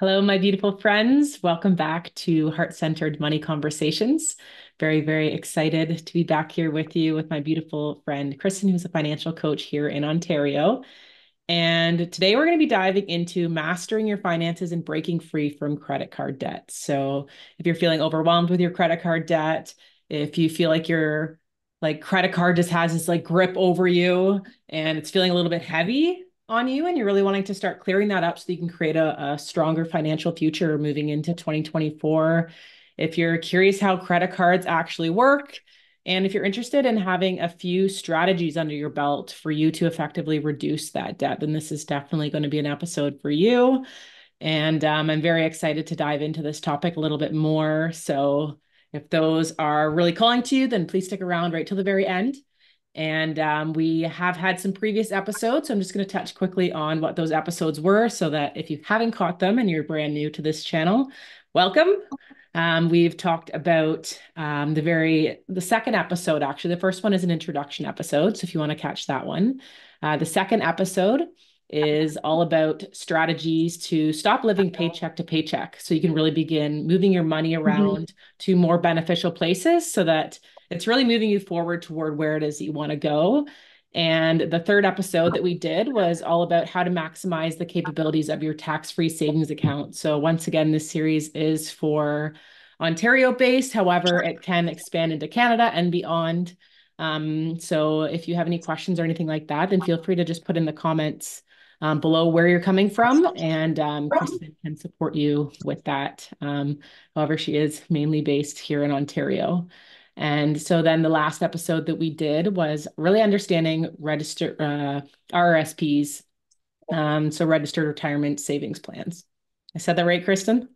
Hello, my beautiful friends. Welcome back to Heart-Centered Money Conversations. Very, very excited to be back here with you with my beautiful friend, Kristen, who's a financial coach here in Ontario. And today we're going to be diving into mastering your finances and breaking free from credit card debt. So if you're feeling overwhelmed with your credit card debt, if you feel like your credit card just has this grip over you and it's feeling a little bit heavy on you and you're really wanting to start clearing that up so that you can create a stronger financial future moving into 2024. If you're curious how credit cards actually work, and if you're interested in having a few strategies under your belt for you to effectively reduce that debt, then this is definitely going to be an episode for you. And I'm very excited to dive into this topic a little bit more. So if those are really calling to you, then please stick around right till the very end. And we have had some previous episodes. So I'm just going to touch quickly on what those episodes were so that if you haven't caught them and you're brand new to this channel, welcome. We've talked about the second episode, actually. The first one is an introduction episode. So if you want to catch that one, the second episode is all about strategies to stop living paycheck to paycheck. So you can really begin moving your money around to more beneficial places so that it's really moving you forward toward where it is that you want to go. And the third episode that we did was all about how to maximize the capabilities of your tax-free savings account. So once again, this series is for Ontario-based. However, it can expand into Canada and beyond. So if you have any questions or anything like that, then feel free to just put in the comments below where you're coming from, and Kristen can support you with that. However, she is mainly based here in Ontario. And so then the last episode that we did was really understanding RRSPs, so registered retirement savings plans. I said that right, Kristen?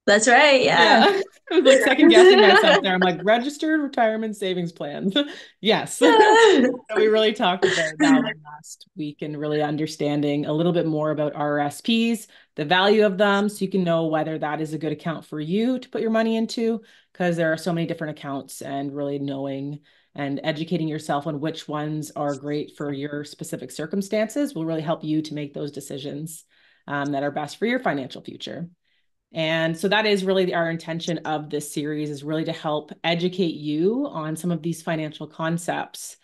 That's right. Yeah. Yeah. I was like second guessing myself there. I'm like, registered retirement savings plans. Yes. So we really talked about that one last week and really understanding a little bit more about RRSPs, the value of them, so you can know whether that is a good account for you to put your money into, because there are so many different accounts, and really knowing and educating yourself on which ones are great for your specific circumstances will really help you to make those decisions that are best for your financial future. And so that is really our intention of this series, is really to help educate you on some of these financial concepts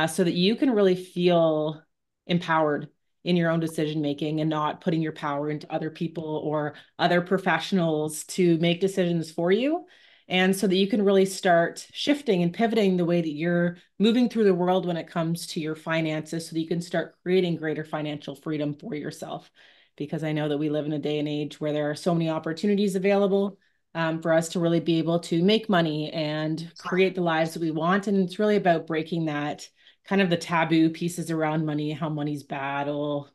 so that you can really feel empowered in your own decision making and not putting your power into other people or other professionals to make decisions for you. And so that you can really start shifting and pivoting the way that you're moving through the world when it comes to your finances so that you can start creating greater financial freedom for yourself, because I know that we live in a day and age where there are so many opportunities available for us to really be able to make money and create the lives that we want. And it's really about breaking that kind of the taboo pieces around money, how money's bad, all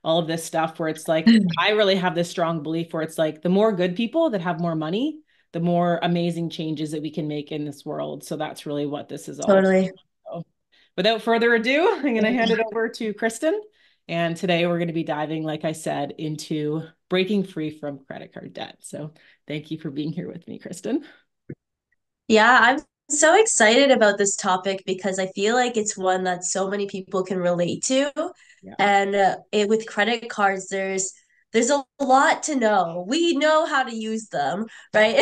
of this stuff where it's like, I really have this strong belief where it's like the more good people that have more money, the more amazing changes that we can make in this world. So that's really what this is all Totally. about. So without further ado, I'm going to hand it over to Kristen. And today we're going to be diving, like I said, into breaking free from credit card debt. So thank you for being here with me, Kristen. Yeah, I'm so excited about this topic because I feel like it's one that so many people can relate to. Yeah. And with credit cards, there's a lot to know. We know how to use them, right?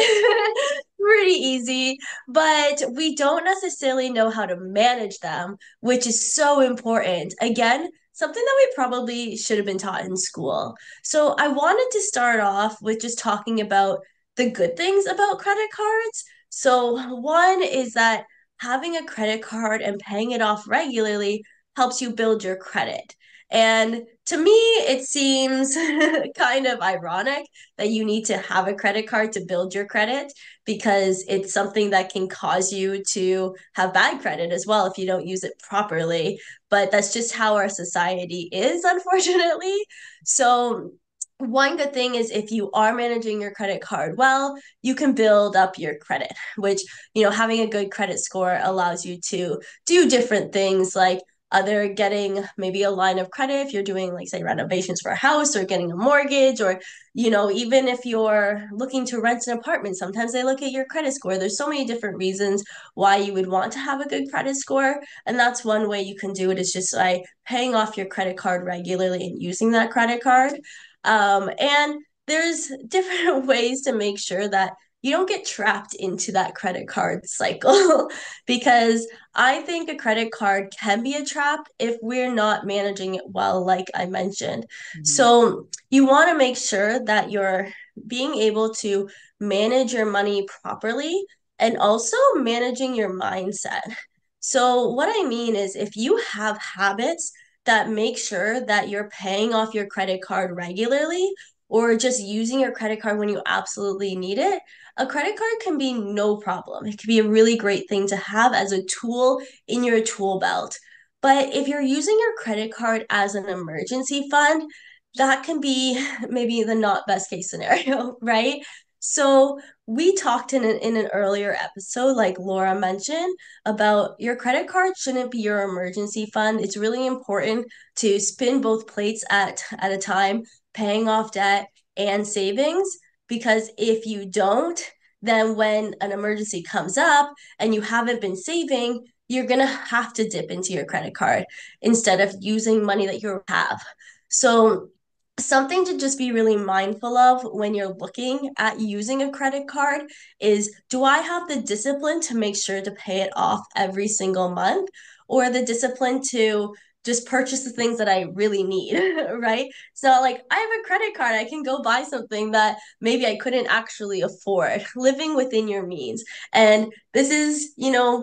Pretty easy, but we don't necessarily know how to manage them, which is so important. Again, something that we probably should have been taught in school. So I wanted to start off with just talking about the good things about credit cards. So, one is that having a credit card and paying it off regularly helps you build your credit. And to me, it seems kind of ironic that you need to have a credit card to build your credit because it's something that can cause you to have bad credit as well if you don't use it properly. But that's just how our society is, unfortunately. So, one good thing is if you are managing your credit card well, you can build up your credit, which, having a good credit score allows you to do different things like other getting maybe a line of credit if you're doing like say renovations for a house or getting a mortgage or even if you're looking to rent an apartment, sometimes they look at your credit score. There's so many different reasons why you would want to have a good credit score, and that's one way you can do it, is just like paying off your credit card regularly and using that credit card. And there's different ways to make sure that you don't get trapped into that credit card cycle because I think a credit card can be a trap if we're not managing it well, like I mentioned. Mhm. So you want to make sure that you're being able to manage your money properly and also managing your mindset. So, what I mean is, if you have habits that make sure that you're paying off your credit card regularly, or just using your credit card when you absolutely need it, a credit card can be no problem. It can be a really great thing to have as a tool in your tool belt. But if you're using your credit card as an emergency fund, that can be maybe the not best case scenario, right? So we talked in an earlier episode, like Laura mentioned, about your credit card shouldn't be your emergency fund. It's really important to spin both plates at a time, paying off debt and savings, because if you don't, then when an emergency comes up and you haven't been saving, you're going to have to dip into your credit card instead of using money that you have. So, something to just be really mindful of when you're looking at using a credit card is, do I have the discipline to make sure to pay it off every single month, or the discipline to just purchase the things that I really need, right? So, like, I have a credit card, I can go buy something that maybe I couldn't actually afford, living within your means. And this is,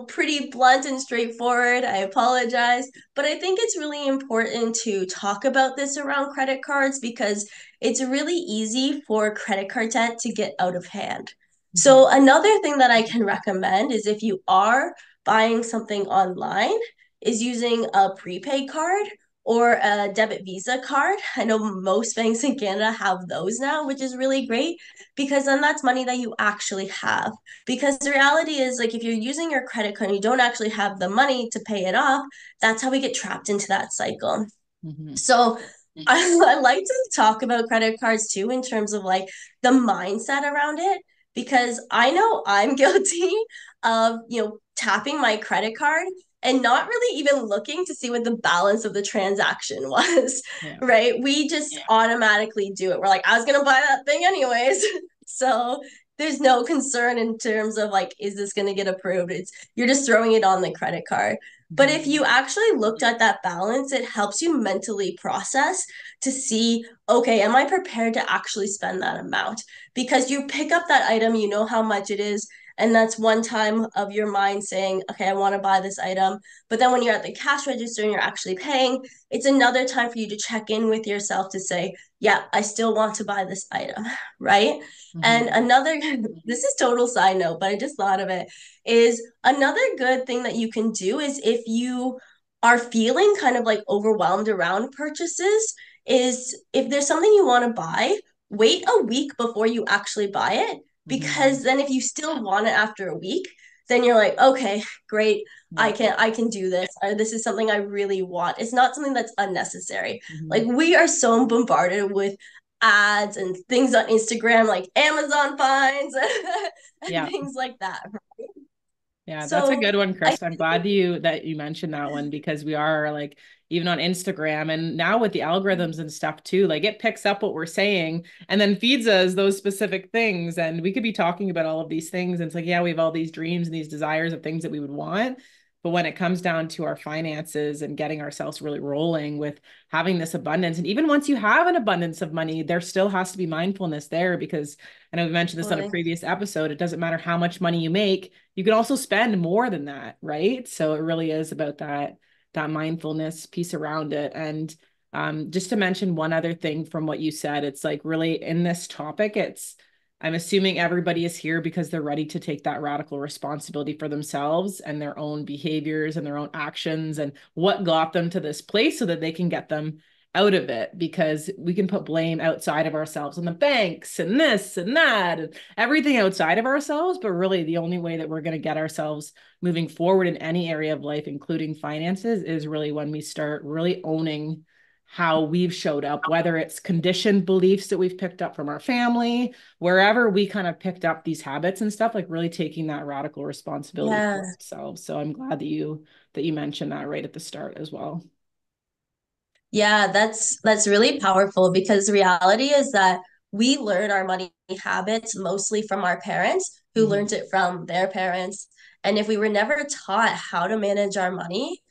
pretty blunt and straightforward. I apologize. But I think it's really important to talk about this around credit cards because it's really easy for credit card debt to get out of hand. Mhm. So, another thing that I can recommend is, if you are buying something online, is using a prepaid card or a debit Visa card. I know most banks in Canada have those now, which is really great because then that's money that you actually have. Because the reality is, like, if you're using your credit card and you don't actually have the money to pay it off, that's how we get trapped into that cycle. Mhm. So I like to talk about credit cards too in terms of like the mindset around it, because I know I'm guilty of, tapping my credit card and not really even looking to see what the balance of the transaction was, Yeah. right? We just automatically do it. We're like, I was gonna buy that thing anyways. So there's no concern in terms of like, is this gonna get approved? It's You're just throwing it on the credit card. But if Mhm. you actually looked at that balance, it helps you mentally process to see, okay, am I prepared to actually spend that amount? Because you pick up that item, you know how much it is, and that's one time of your mind saying, okay, I want to buy this item. But then when you're at the cash register and you're actually paying, it's another time for you to check in with yourself to say, yeah, I still want to buy this item, right? And Mhm. another, this is total side note, but I just thought of it, is another good thing that you can do is, if you are feeling kind of like overwhelmed around purchases, is if there's something you want to buy, wait a week before you actually buy it. Mhm. Because then if you still want it after a week, then you're like, okay, great. Yeah. I can do this. This is something I really want. It's not something that's unnecessary. Like, Mhm. we are so bombarded with ads and things on Instagram, like Amazon finds and Yeah. things like that. Yeah, that's a So good one, I Chris. I'm glad you mentioned that one because we are like even on Instagram and now with the algorithms and stuff too, like it picks up what we're saying and then feeds us those specific things. And we could be talking about all of these things. And it's like, yeah, we have all these dreams and these desires of things that we would want. But when it comes down to our finances and getting ourselves really rolling with having this abundance, and even once you have an abundance of money, there still has to be mindfulness there because I know we mentioned this on a totally, previous episode. It doesn't matter how much money you make, you can also spend more than that, right? So it really is about that mindfulness piece around it. And just to mention one other thing from what you said, it's like really in this topic, it's I'm assuming everybody is here because they're ready to take that radical responsibility for themselves and their own behaviors and their own actions and what got them to this place so that they can get them out of it, because we can put blame outside of ourselves on the banks and this and that and everything outside of ourselves. But really, the only way that we're going to get ourselves moving forward in any area of life, including finances, is really when we start really owning how we've showed up, whether it's conditioned beliefs that we've picked up from our family, wherever we kind of picked up these habits and stuff, like really taking that radical responsibility yeah. for ourselves. So I'm glad that you mentioned that right at the start as well. Yeah, that's really powerful, because the reality is that we learn our money habits mostly from our parents who learned Hmm. it from their parents. And if we were never taught how to manage our money,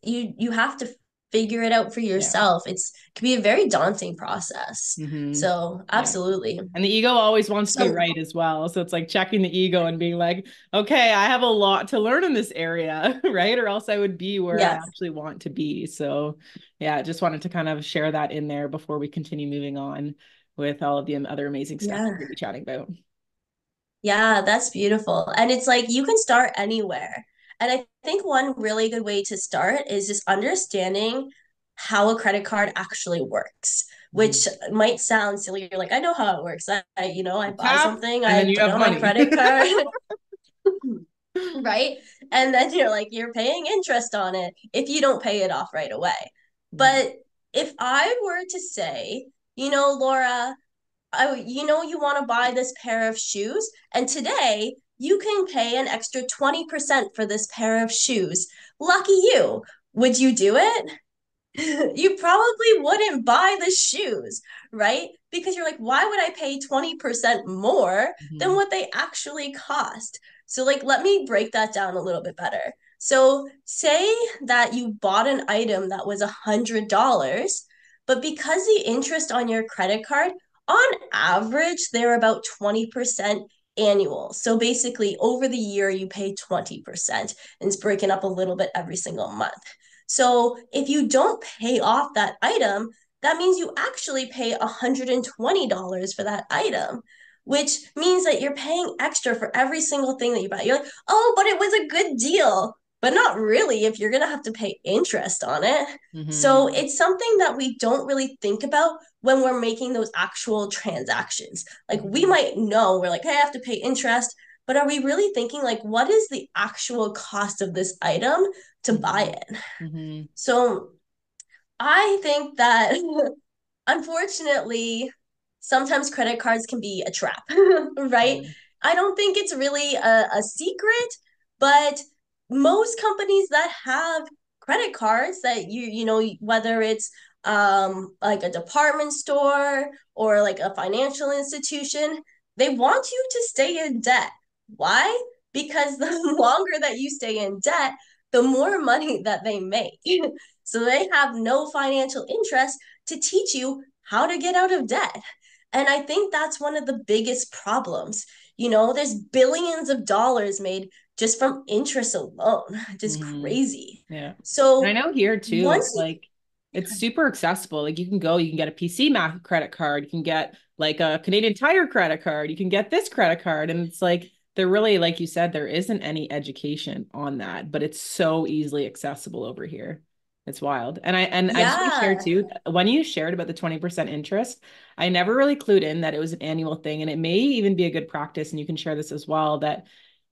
you have to figure it out for Yeah. yourself. It can be a very daunting process. Hmm. So, Yeah. absolutely. And the ego always wants to be So, right as well. So it's like checking the ego and being like, okay, I have a lot to learn in this area, right? Or else I would be where I yeah, actually want to be. So yeah, just wanted to kind of share that in there before we continue moving on with all of the other amazing stuff we're yeah. going to be chatting about. Yeah, that's beautiful. And it's like you can start anywhere. And I think one really good way to start is just understanding how a credit card actually works, which Mhm. might sound silly. You're like, I know how it works. I You buy tap something, and then I you put it have on my money. credit card, right? And then you're like, you're paying interest on it if you don't pay it off right away. Mhm. But if I were to say, Laura, you want to buy this pair of shoes, and today you can pay an extra 20% for this pair of shoes. Lucky you. Would you do it? You probably wouldn't buy the shoes, right? Because you're like, why would I pay 20% more than Mhm. what they actually cost? So, like, let me break that down a little bit better. So, say that you bought an item that was $100, but because the interest on your credit card, on average, they're about 20% annual. So basically, over the year, you pay 20%, and it's breaking up a little bit every single month. So if you don't pay off that item, that means you actually pay $120 for that item, which means that you're paying extra for every single thing that you buy. You're like, oh, but it was a good deal. But not really if you're going to have to pay interest on it. So Mhm. it's something that we don't really think about when we're making those actual transactions. Like we Mhm. might know, we're like, hey, I have to pay interest. But are we really thinking, like, what is the actual cost of this item to buy Mhm. it? Mhm. So I think that unfortunately, sometimes credit cards can be a trap, right? Yeah. I don't think it's really a secret, but most companies that have credit cards that whether it's like a department store or like a financial institution, they want you to stay in debt. Why? Because the longer that you stay in debt, the more money that they make. So they have no financial interest to teach you how to get out of debt. And I think that's one of the biggest problems. There's billions of dollars made just from interest alone, just Mhm. crazy. Yeah. And I So know here too, once it's like it's super accessible. Like you can go, you can get a PC Mac credit card, you can get like a Canadian Tire credit card, you can get this credit card. And it's like they're really, like you said, there isn't any education on that, but it's so easily accessible over here. It's wild. And I just want to share yeah, too, when you shared about the 20% interest, I never really clued in that it was an annual thing. And it may even be a good practice, and you can share this as well, that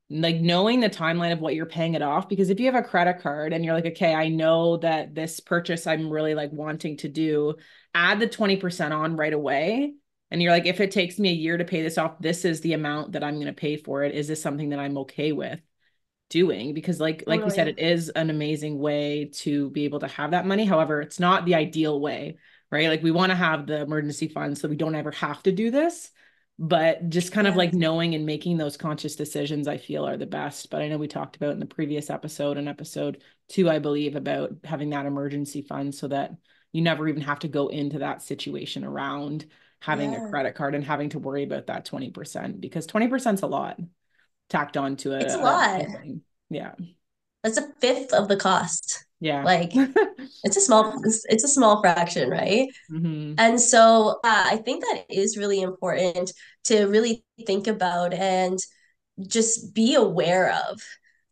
like knowing the timeline of what you're paying it off, because if you have a credit card and you're like, okay, I know that this purchase I'm really like wanting to do, add the 20% on right away. And you're like, if it takes me a year to pay this off, this is the amount that I'm going to pay for it. Is this something that I'm okay with doing? Because like you said, totally. it is an amazing way to be able to have that money. However, it's not the ideal way, right? Like we want to have the emergency fund so we don't ever have to do this. But just kind of Yeah, like knowing and making those conscious decisions, I feel are the best. But I know we talked about in the previous episode, and episode 2, I believe, about having that emergency fund so that you never even have to go into that situation around having a yeah. credit card and having to worry about that 20%, because 20% is a lot tacked on to It's a a lot. thing. Yeah. That's a fifth of the cost. Yeah. Like it's a small fraction, right? Hmm. And so I think that is really important to really think about and just be aware of.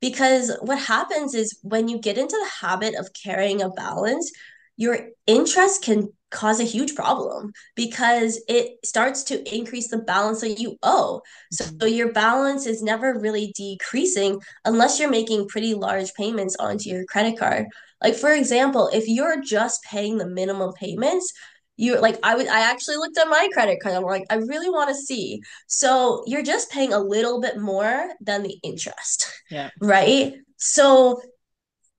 Because what happens is when you get into the habit of carrying a balance, your interest can cause a huge problem because it starts to increase the balance that you owe. So your balance is never really decreasing unless you're making pretty large payments onto your credit card. Like for example, if you're just paying the minimum payments, I actually looked at my credit card. I'm like, I really want to see, so you're just paying a little bit more than the interest, Yeah. right? So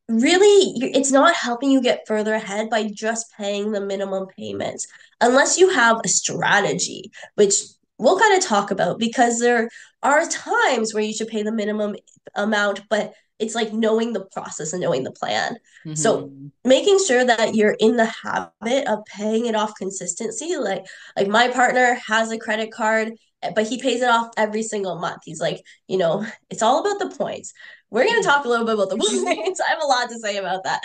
really it's not helping you get further ahead by just paying the minimum payments unless you have a strategy, which we'll kind of talk about because there are times where you should pay the minimum amount, but it's like knowing the process and knowing the plan. So Hmm. making sure that you're in the habit of paying it off consistency, like my partner has a credit card, but he pays it off every single month. He's like, it's all about the points. We're going to talk a little bit about the points. I have a lot to say about that.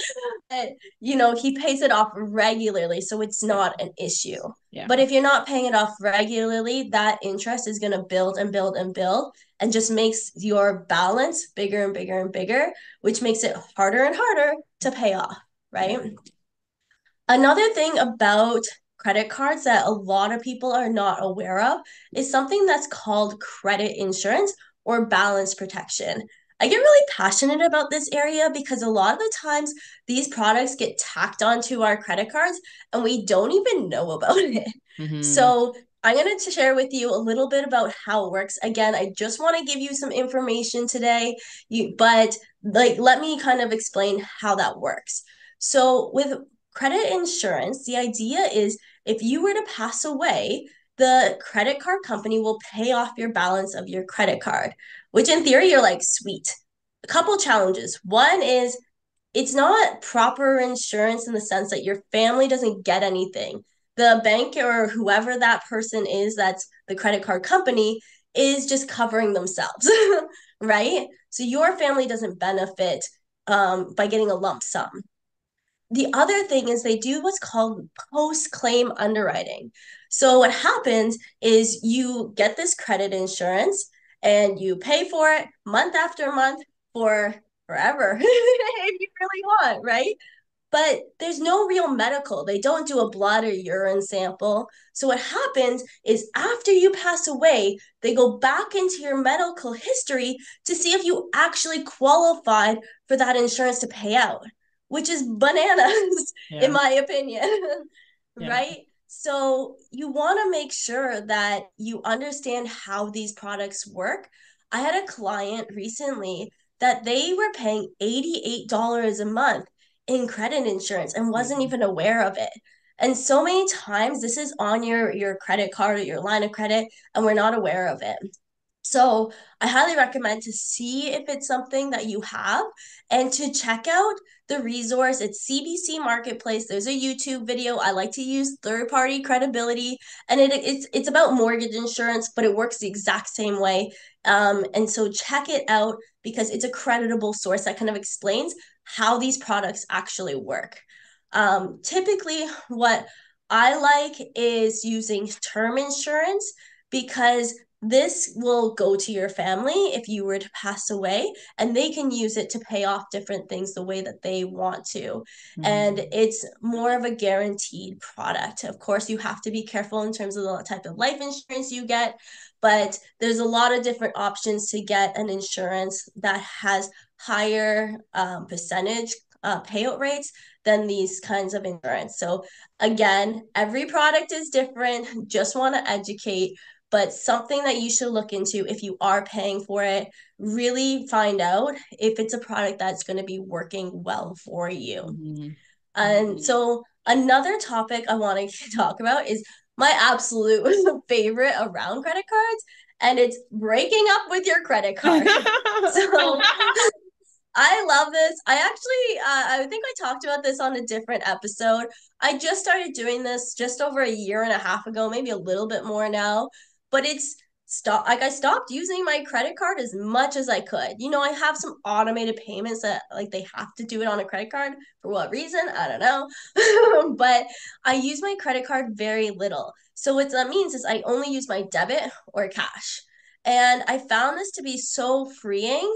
But, he pays it off regularly, so it's Yeah. not an issue. Yeah. But if you're not paying it off regularly, that interest is going to build and build and build and just makes your balance bigger and bigger and bigger, which makes it harder and harder to pay off, Yeah. right? Another thing about credit cards that a lot of people are not aware of is something that's called credit insurance or balance protection. I get really passionate about this area because a lot of the times these products get tacked onto our credit cards and we don't even know about it. Hmm. So, I'm going to share with you a little bit about how it works. Again, I just want to give you some information today, but like let me kind of explain how that works. So, with credit insurance, the idea is if you were to pass away, the credit card company will pay off your balance of your credit card, which in theory, you're like, sweet. A couple challenges. One is it's not proper insurance in the sense that your family doesn't get anything. The bank or whoever that person is that's the credit card company is just covering themselves, right? So your family doesn't benefit by getting a lump sum. The other thing is they do what's called post claim underwriting. So what happens is you get this credit insurance and you pay for it month after month for forever if you really want, right? But there's no real medical. They don't do a blood or urine sample. So what happens is after you pass away, they go back into your medical history to see if you actually qualified for that insurance to pay out, which is bananas in Yeah. my opinion. Yeah. Right? So you want to make sure that you understand how these products work. I had a client recently that they were paying $88 a month in credit insurance and wasn't Mhm. even aware of it. And so many times this is on your credit card or your line of credit and we're not aware of it. So I highly recommend to see if it's something that you have and to check out the resource. It's CBC Marketplace. There's a YouTube video. I like to use third-party credibility, and it's about mortgage insurance, but it works the exact same way. And so check it out because it's a creditable source that kind of explains how these products actually work. Typically, what I like is using term insurance because this will go to your family if you were to pass away, and they can use it to pay off different things the way that they want to. And Mhm. it's more of a guaranteed product. Of course, you have to be careful in terms of the type of life insurance you get, but there's a lot of different options to get an insurance that has higher percentage payout rates than these kinds of insurance. So, again, every product is different. Just want to educate, but something that you should look into if you are paying for it, really find out if it's a product that's going to be working well for you. Mhm. And so another topic I want to talk about is my absolute favorite around credit cards, and it's breaking up with your credit card. So I love this. I think I talked about this on a different episode. I just started doing this just over a year and a half ago, maybe a little bit more now. But I stopped using my credit card as much as I could. I have some automated payments that like they have to do it on a credit card for what reason? I don't know. But I use my credit card very little. So what that means is I only use my debit or cash. And I found this to be so freeing.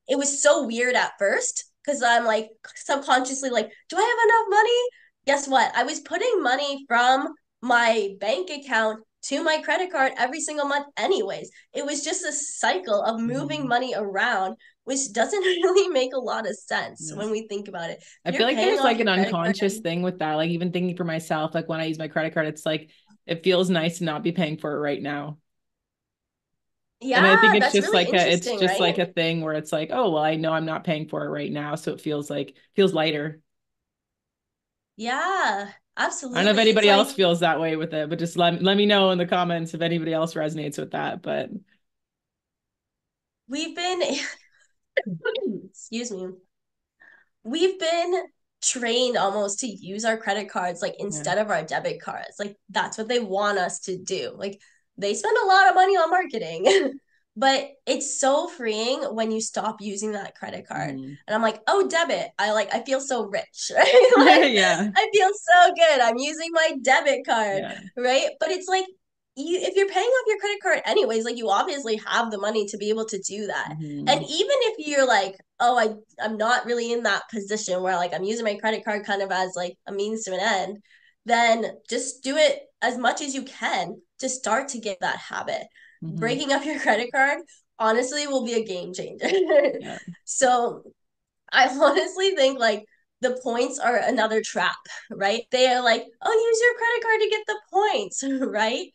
It was so weird at first because I'm like subconsciously like, do I have enough money? Guess what? I was putting money from my bank account to my credit card every single month, anyways. It was just a cycle of moving Mhm. money around, which doesn't really make a lot of sense Yeah. when we think about it. If I feel you're like paying there's off like your an credit card unconscious thing with that. Like even thinking for myself, like when I use my credit card, it's like it feels nice to not be paying for it right now. And I think Yeah, that's really it's interesting, just right? like a thing where it's like, oh, well, I know I'm not paying for it right now. So it feels lighter. Yeah, I don't know if absolutely. It's anybody like else feels that way with it, but just let me know in the comments if anybody else resonates with that. But we've been, excuse me, we've been trained almost to use our credit cards like yeah. instead of our debit cards. Like that's what they want us to do. Like they spend a lot of money on marketing. But it's so freeing when you stop using that credit card. Mhm. And I'm like, "Oh, debit. I feel so rich." Right? Like Yeah. I feel so good. I'm using my debit card, Yeah. right? But it's like you if you're paying off your credit card anyways, like you obviously have the money to be able to do that. And Hmm. even if you're like, oh, I'm not really in that position where like I'm using my credit card kind of as like a means to an end, then just do it as much as you can to start to get that habit. Hmm. Breaking up your credit card honestly will be a game changer. Yeah. So I honestly think like the points are another trap, right? They are like, oh, use your credit card to get the points, right?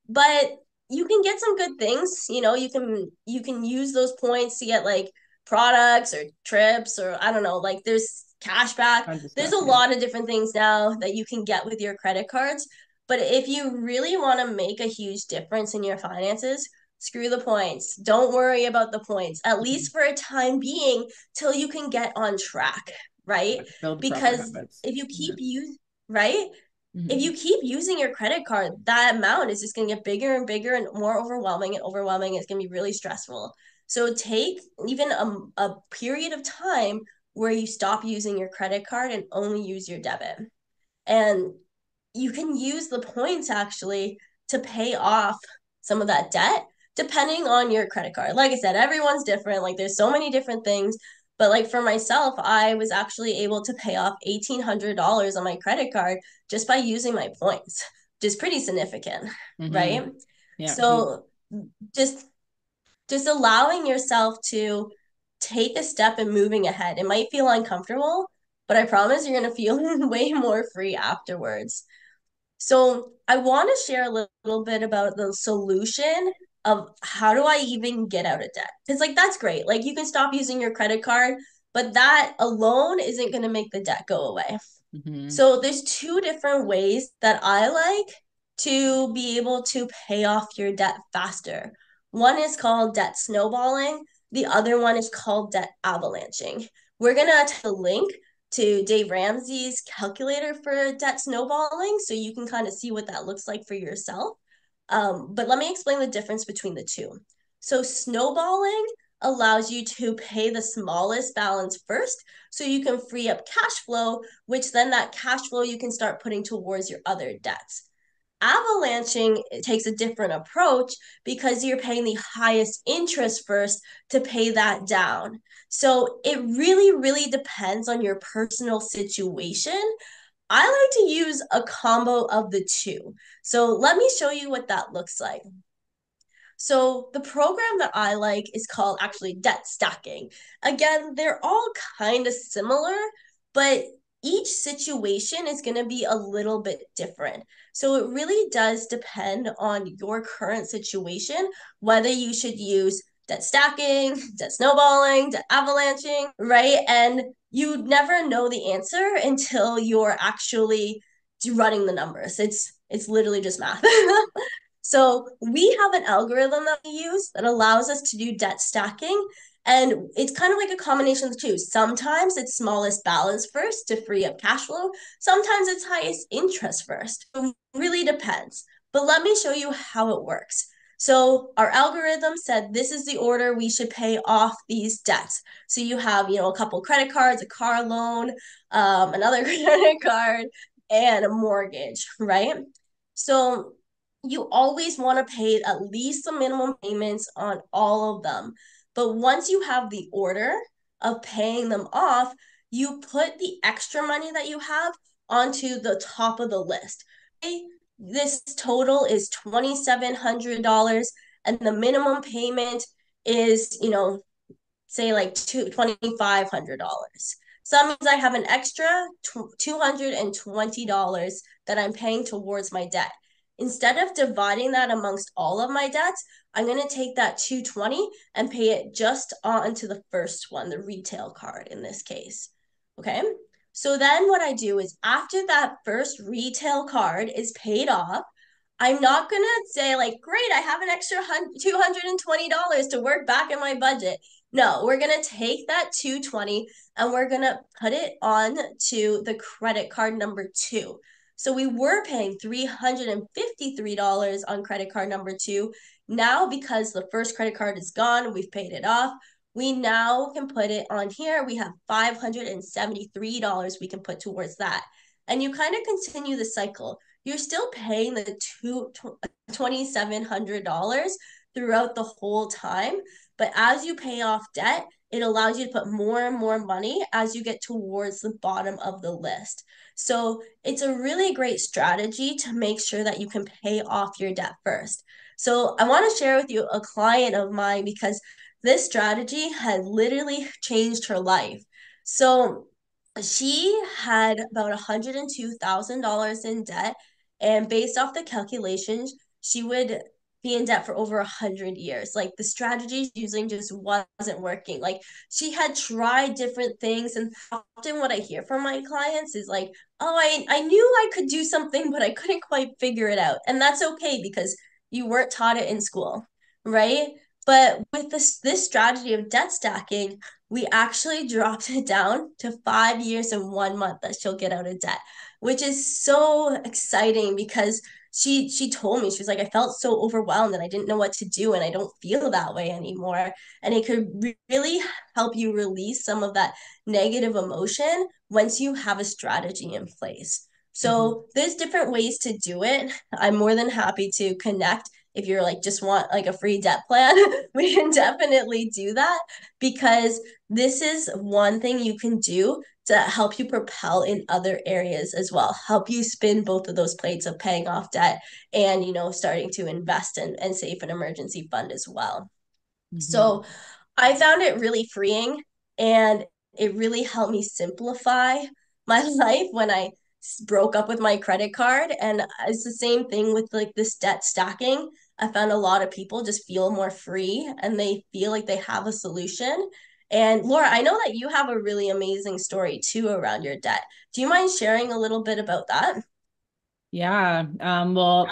But you can get some good things. You can use those points to get like products or trips or I don't know, like there's cash back. Tons of There's stuff. a Yeah. lot of different things now that you can get with your credit cards. But if you really want to make a huge difference in your finances, screw the points. Don't worry about the points, at Mhm. least for a time being, till you can get on track, right? Yeah. Build the proper Because habits. if you Yeah. keep you right, if Hmm. you keep using your credit card, that amount is just going to get bigger and bigger and more overwhelming and overwhelming. It's going to be really stressful. So take even a period of time where you stop using your credit card and only use your debit. And you can use the points actually to pay off some of that debt depending on your credit card. Like I said, everyone's different. Like there's so many different things. But like for myself, I was actually able to pay off $1,800 on my credit card just by using my points, which is pretty significant, Hmm. right? Yeah. Huge. So just just allowing yourself to take a step and moving ahead. It might feel uncomfortable, but I promise you're going to feel way more free afterwards. So I want to share a little bit about the solution of how do I even get out of debt? Because like that's great. Like you can stop using your credit card, but that alone isn't going to make the debt go away. Hmm. So there's two different ways that I like to be able to pay off your debt faster. One is called debt snowballing. The other one is called debt avalanching. We're going to attach a link to Dave Ramsey's calculator for debt snowballing so you can kind of see what that looks like for yourself. But let me explain the difference between the two. So snowballing allows you to pay the smallest balance first so you can free up cash flow, which then that cash flow you can start putting towards your other debts. Avalanching takes a different approach because you're paying the highest interest first to pay that down. So it really, really depends on your personal situation. I like to use a combo of the two. So let me show you what that looks like. So the program that I like is called actually debt stacking. Again, they're all kind of similar, but each situation is going to be a little bit different. So it really does depend on your current situation, whether you should use debt stacking, debt snowballing, debt avalanching, right? And you never know the answer until you're actually running the numbers. It's literally just math. So we have an algorithm that we use that allows us to do debt stacking. And it's kind of like a combination of the two. Sometimes it's smallest balance first to free up cash flow. Sometimes it's highest interest first. It really depends. But let me show you how it works. So our algorithm said this is the order we should pay off these debts. So you have, a couple credit cards, a car loan, another credit card, and a mortgage, right? So you always want to pay at least the minimum payments on all of them. But once you have the order of paying them off, you put the extra money that you have onto the top of the list. Okay? This total is $2,700, and the minimum payment is, say like $2,500. So that means I have an extra $220 that I'm paying towards my debt. instead of dividing that amongst all of my debts, I'm going to take that 220 and pay it just onto the first one, the retail card in this case. Okay. So then what I do is after that first retail card is paid off, I'm not going to say like, great, I have an extra $220 to work back in my budget. No, we're going to take that 220 and we're going to put it on to the credit card number 2. So we were paying $353 on credit card number 2. Now, because the first credit card is gone, we've paid it off. We now can put it on here. We have $573 we can put towards that. And you kind of continue the cycle. You're still paying the $2,700 throughout the whole time. But as you pay off debt, it allows you to put more and more money as you get towards the bottom of the list. So it's a really great strategy to make sure that you can pay off your debt first. So I want to share with you a client of mine because this strategy had literally changed her life. So she had about $102,000 in debt, and based off the calculations, she would be in debt for over 100 years. Like the strategies using just wasn't working. Like she had tried different things, and often what I hear from my clients is like, oh, I knew I could do something, but I couldn't quite figure it out. And that's okay because you weren't taught it in school, right? But with this strategy of debt stacking, we actually dropped it down to 5 years and 1 month that she'll get out of debt, which is so exciting because she told me, she was like, I felt so overwhelmed and I didn't know what to do and I don't feel that way anymore. And it could really help you release some of that negative emotion once you have a strategy in place. Mhm. So there's different ways to do it. I'm more than happy to connect. If you're like just want like a free debt plan, we can definitely do that because this is one thing you can do to help you propel in other areas as well, help you spin both of those plates of paying off debt and, starting to invest and save an emergency fund as well. Mhm. So I found it really freeing and it really helped me simplify my life when I broke up with my credit card. And it's the same thing with like this debt stacking. I found a lot of people just feel more free and they feel like they have a solution. And Laura, I know that you have a really amazing story too around your debt. Do you mind sharing a little bit about that? Yeah. Well,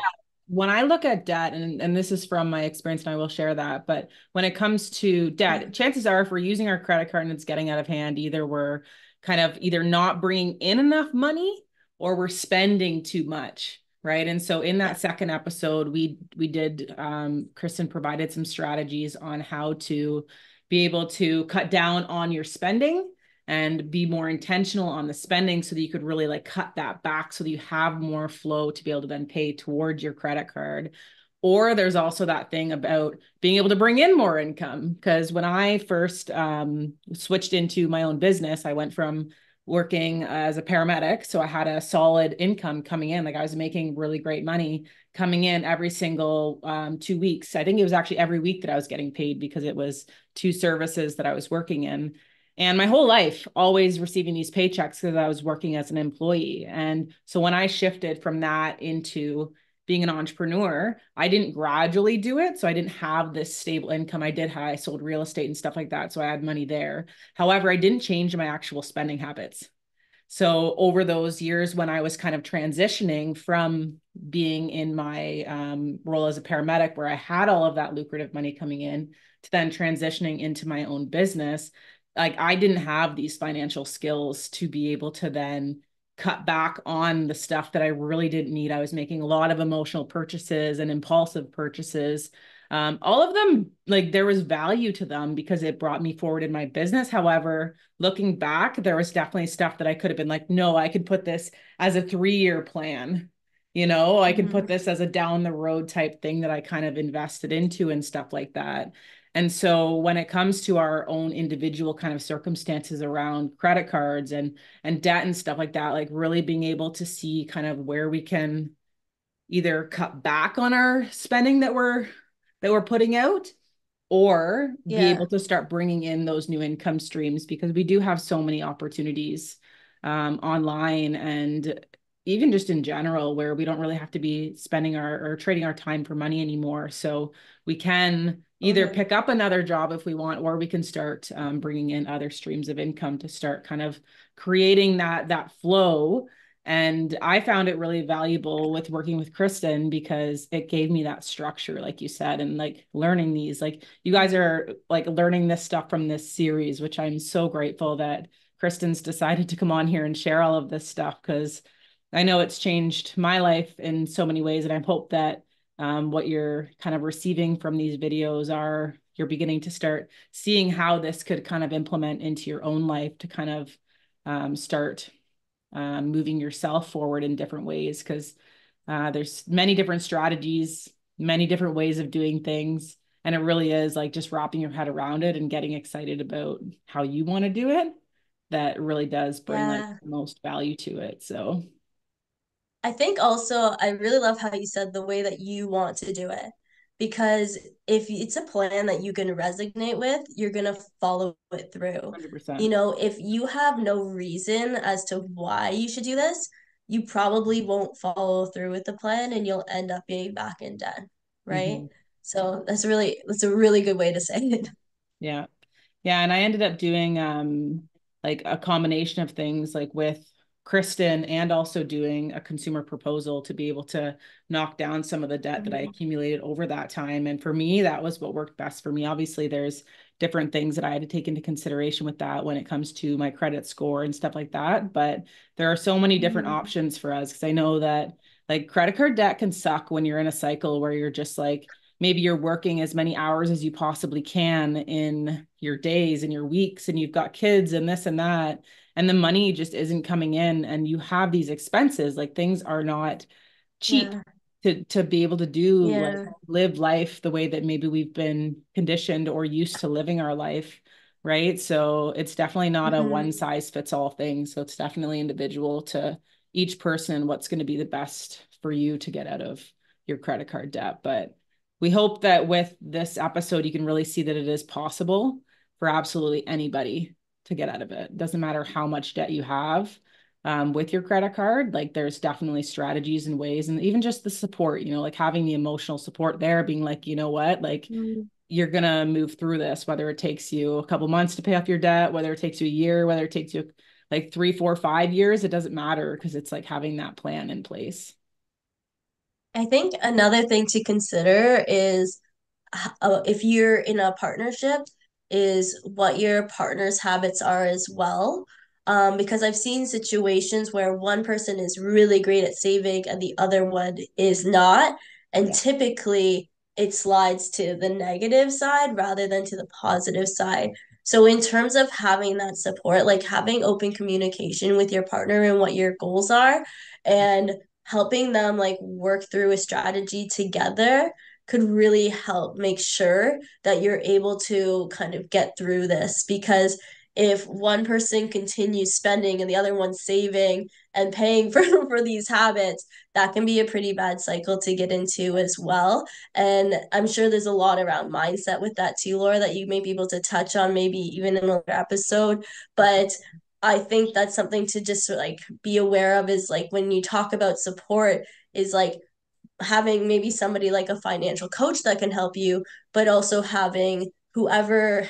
when I look at debt, and this is from my experience, and I will share that, but when it comes to debt, chances are if we're using our credit card and it's getting out of hand, either we're kind of either not bringing in enough money or we're spending too much, right? And so in Yeah. that second episode, we did Kristen provided some strategies on how to be able to cut down on your spending and be more intentional on the spending so that you could really like cut that back so that you have more flow to be able to then pay towards your credit card. Or there's also that thing about being able to bring in more income. Because when I first switched into my own business, I went from working as a paramedic. So I had a solid income coming in. Like I was making really great money coming in every single 2 weeks. I think it was actually every week that I was getting paid because it was two services that I was working in. And my whole life, always receiving these paychecks because I was working as an employee. And so when I shifted from that into being an entrepreneur, I didn't gradually do it. So I didn't have this stable income. I sold real estate and stuff like that. So I had money there. However, I didn't change my actual spending habits. So over those years when I was kind of transitioning from being in my role as a paramedic, where I had all of that lucrative money coming in, to then transitioning into my own business, like I didn't have these financial skills to be able to then cut back on the stuff that I really didn't need. I was making a lot of emotional purchases and impulsive purchases. All of them, like there was value to them because it brought me forward in my business. However, looking back, there was definitely stuff that I could have been like, no, I could put this as a 3 year plan. I could put Mhm. this as a down the road type thing that I kind of invested into and stuff like that. And so when it comes to our own individual kind of circumstances around credit cards and debt and stuff like that, like really being able to see kind of where we can either cut back on our spending that we're putting out or be Yeah. able to start bringing in those new income streams because we do have so many opportunities online and even just in general, where we don't really have to be spending our or trading our time for money anymore. So we can either Okay. pick up another job if we want, or we can start bringing in other streams of income to start kind of creating that flow. And I found it really valuable with working with Kristen because it gave me that structure, like you said, and like learning these. Like you guys are like learning this stuff from this series, which I'm so grateful that Kristen's decided to come on here and share all of this stuff because I know it's changed my life in so many ways. And I hope that what you're kind of receiving from these videos are you're beginning to start seeing how this could kind of implement into your own life to kind of start moving yourself forward in different ways because there's many different strategies, many different ways of doing things. And it really is like just wrapping your head around it and getting excited about how you want to do it. That really does bring like Yeah. the most value to it. So I think also I really love how you said the way that you want to do it. Because if it's a plan that you can resonate with, you're gonna follow it through. 100%. If you have no reason as to why you should do this, you probably won't follow through with the plan and you'll end up being back in debt, right? Mm-hmm. So that's a really good way to say it. Yeah. Yeah, and I ended up doing like a combination of things like with Kristen and also doing a consumer proposal to be able to knock down some of the debt that I Mhm. accumulated over that time. And for me, that was what worked best for me. Obviously, there's different things that I had to take into consideration with that when it comes to my credit score and stuff like that. But there are so many different Mhm. options for us because I know that like credit card debt can suck when you're in a cycle where you're just like maybe you're working as many hours as you possibly can in your days and your weeks and you've got kids and this and that and the money just isn't coming in and you have these expenses like things are not cheap Yeah. to be able to do like Yeah. live life the way that maybe we've been conditioned or used to living our life, right? So it's definitely not a one Mhm. size fits all thing, so it's definitely individual to each person what's going to be the best for you to get out of your credit card debt. But we hope that with this episode, you can really see that it is possible for absolutely anybody to get out of it. It doesn't matter how much debt you have with your credit card. Like there's definitely strategies and ways, and even just the support, like having the emotional support there, being like, you know what, like Mhm. you're going to move through this, whether it takes you a couple months to pay off your debt, whether it takes you a year, whether it takes you like 3, 4, 5 years, it doesn't matter because it's like having that plan in place. I think another thing to consider is if you're in a partnership, is what your partner's habits are as well. Because I've seen situations where one person is really great at saving and the other one is not. And Yeah. typically it slides to the negative side rather than to the positive side. So, in terms of having that support, like having open communication with your partner and what your goals are, and helping them like work through a strategy together could really help make sure that you're able to kind of get through this because if one person continues spending and the other one's saving and paying for these habits, that can be a pretty bad cycle to get into as well. And I'm sure there's a lot around mindset with that too, Laura, that you may be able to touch on maybe even in another episode. But I think that's something to just like be aware of is like when you talk about support, is like having maybe somebody like a financial coach that can help you, but also having whoever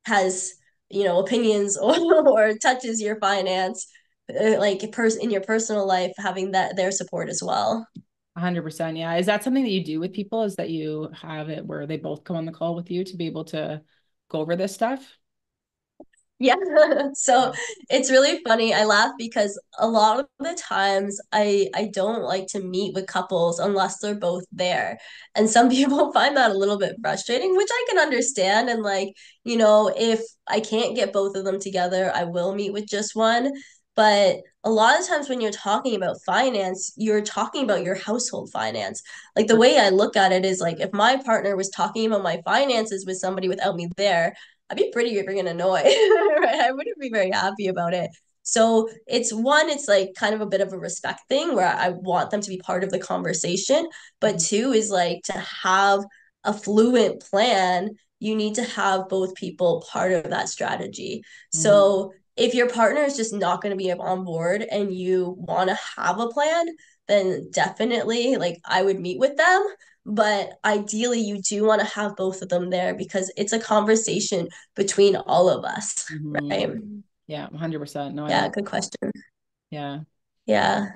has, opinions or touches your finance, like in your personal life, having that their support as well. 100%. Yeah. Is that something that you do with people? Is that you have it where they both come on the call with you to be able to go over this stuff? Yeah. So Yeah. it's really funny. I laugh because a lot of the times I don't like to meet with couples unless they're both there. And some people find that a little bit frustrating, which I can understand. And like, if I can't get both of them together, I will meet with just one. But a lot of times when you're talking about finance, you're talking about your household finance. Like the For way I look at it is like if my partner was talking about my finances with somebody without me there, I'd be pretty freaking annoyed, right? I wouldn't be very happy about it. So it's like kind of a bit of a respect thing where I want them to be part of the conversation. But sure. two is like to have a fluent plan, you need to have both people part of that strategy. Hmm. So If your partner is just not going to be on board and you want to have a plan, then definitely like I would meet with them. But ideally, you do want to have both of them there because it's a conversation between all of us, right? Yeah, 100%. No, I Yeah, love. good question. Yeah. Yeah.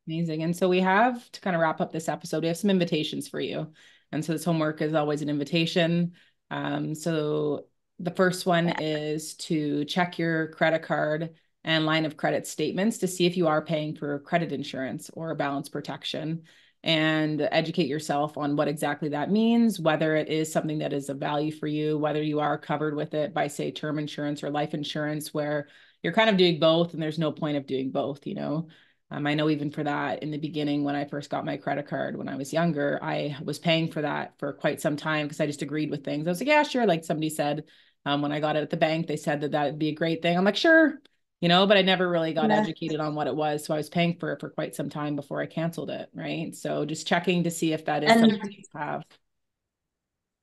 Amazing. And so we have to kind of wrap up this episode. We have some invitations for you. And so this homework is always an invitation. So the first one is to check your credit card and line of credit statements to see if you are paying for credit insurance or balance protection, and educate yourself on what exactly that means, whether it is something that is of value for you, whether you are covered with it by, say, term insurance or life insurance, where you're kind of doing both and there's no point of doing both, you know? I know even for that in the beginning, when I first got my credit card when I was younger, I was paying for that for quite some time because I just agreed with things. I was like, yeah, sure. Like somebody said, when I got it at the bank, they said that that'd be a great thing. I'm like, sure, you know, but I never really got Yeah. educated on what it was. So I was paying for it for quite some time before I canceled it. Right. So just checking to see if that is something And you have.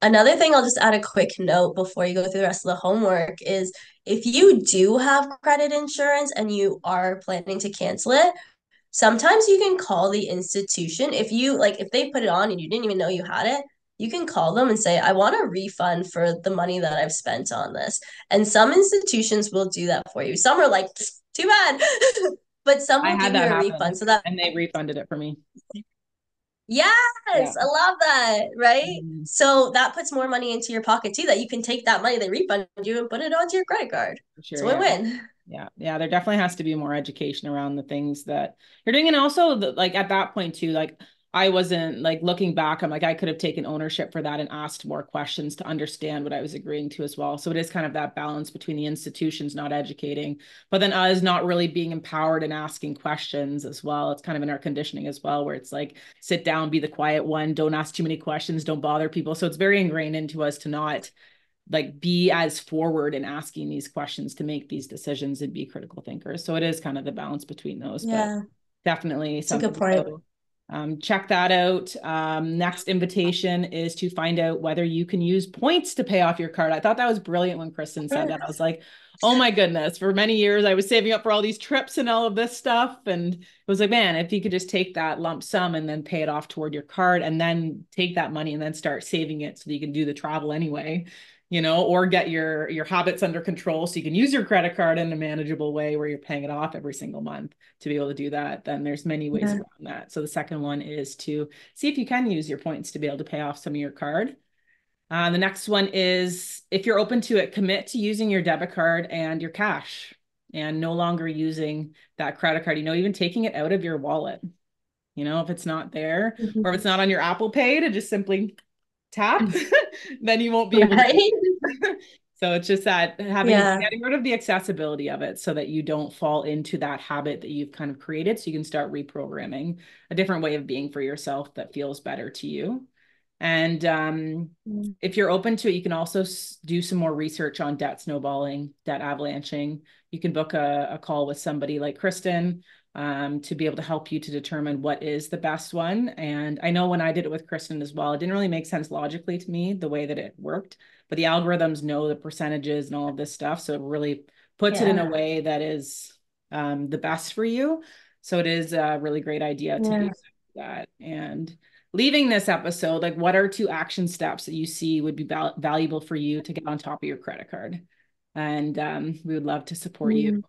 another thing, I'll just add a quick note before you go through the rest of the homework is if you do have credit insurance and you are planning to cancel it, sometimes you can call the institution. If you like, if they put it on and you didn't even know you had it, you can call them and say, I want a refund for the money that I've spent on this. And some institutions will do that for you. Some are like, too bad, but some I will had give you that a happen refund. So that and they refunded it for me. yes, Yeah. I love that, right? Mhm. So that puts more money into your pocket too, that you can take that money they refund you and put it onto your credit card. For It's sure. a Yeah. win-win. Yeah, yeah, there definitely has to be more education around the things that you're doing. And also like at that point too, like I wasn't like looking back, I'm like, I could have taken ownership for that and asked more questions to understand what I was agreeing to as well. So it is kind of that balance between the institutions not educating, but then us not really being empowered and asking questions as well. It's kind of in our conditioning as well, where it's like, sit down, be the quiet one, don't ask too many questions, don't bother people. So it's very ingrained into us to not like be as forward in asking these questions to make these decisions and be critical thinkers. So it is kind of the balance between those, but Yeah, definitely it's a good something. point. So check that out. Next invitation is to find out whether you can use points to pay off your card. I thought that was brilliant when Kristen said that. I was like, oh my goodness, for many years I was saving up for all these trips and all of this stuff. And it was like, man, if you could just take that lump sum and then pay it off toward your card and then take that money and then start saving it so that you can do the travel anyway, you know, or get your habits under control so you can use your credit card in a manageable way where you're paying it off every single month to be able to do that. Then there's many ways Yeah. around that. So the second one is to see if you can use your points to be able to pay off some of your card. The next one is, if you're open to it, commit to using your debit card and your cash and no longer using that credit card, you know, even taking it out of your wallet, you know, if it's not there or if it's not on your Apple Pay, to just simply tap, then you won't be able to. Right? So it's just that Yeah. getting rid of the accessibility of it so that you don't fall into that habit that you've kind of created. So you can start reprogramming a different way of being for yourself that feels better to you. And if you're open to it, you can also do some more research on debt snowballing, debt avalanching. You can book a call with somebody like Kristen to be able to help you to determine what is the best one. And I know when I did it with Kristen as well, it didn't really make sense logically to me the way that it worked, but the algorithms know the percentages and all of this stuff. So it really puts it in a Yeah. way that is the best for you. So it is a really great idea to do Yeah. that. And leaving this episode, like what are two action steps that you see would be valuable for you to get on top of your credit card? And we would love to support you Mm.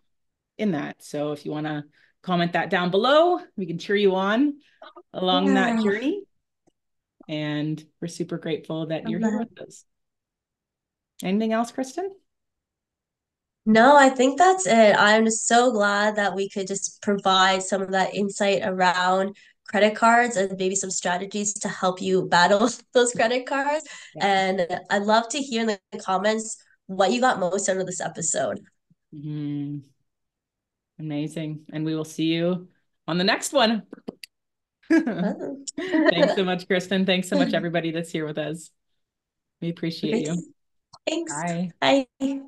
in that. So if you want to comment that down below, we can cheer you on along that Yeah. journey. And we're super grateful that Love you're here that. with us. Anything else, Kristen? No, I think that's it. I'm just so glad that we could just provide some of that insight around credit cards and maybe some strategies to help you battle those credit cards. Yeah. And I'd love to hear in the comments what you got most out of this episode. Mhm. Amazing. And we will see you on the next one. Oh. Thanks so much, Kristen. Thanks so much, everybody that's here with us. We appreciate Perfect. you. Thanks. Bye. Bye.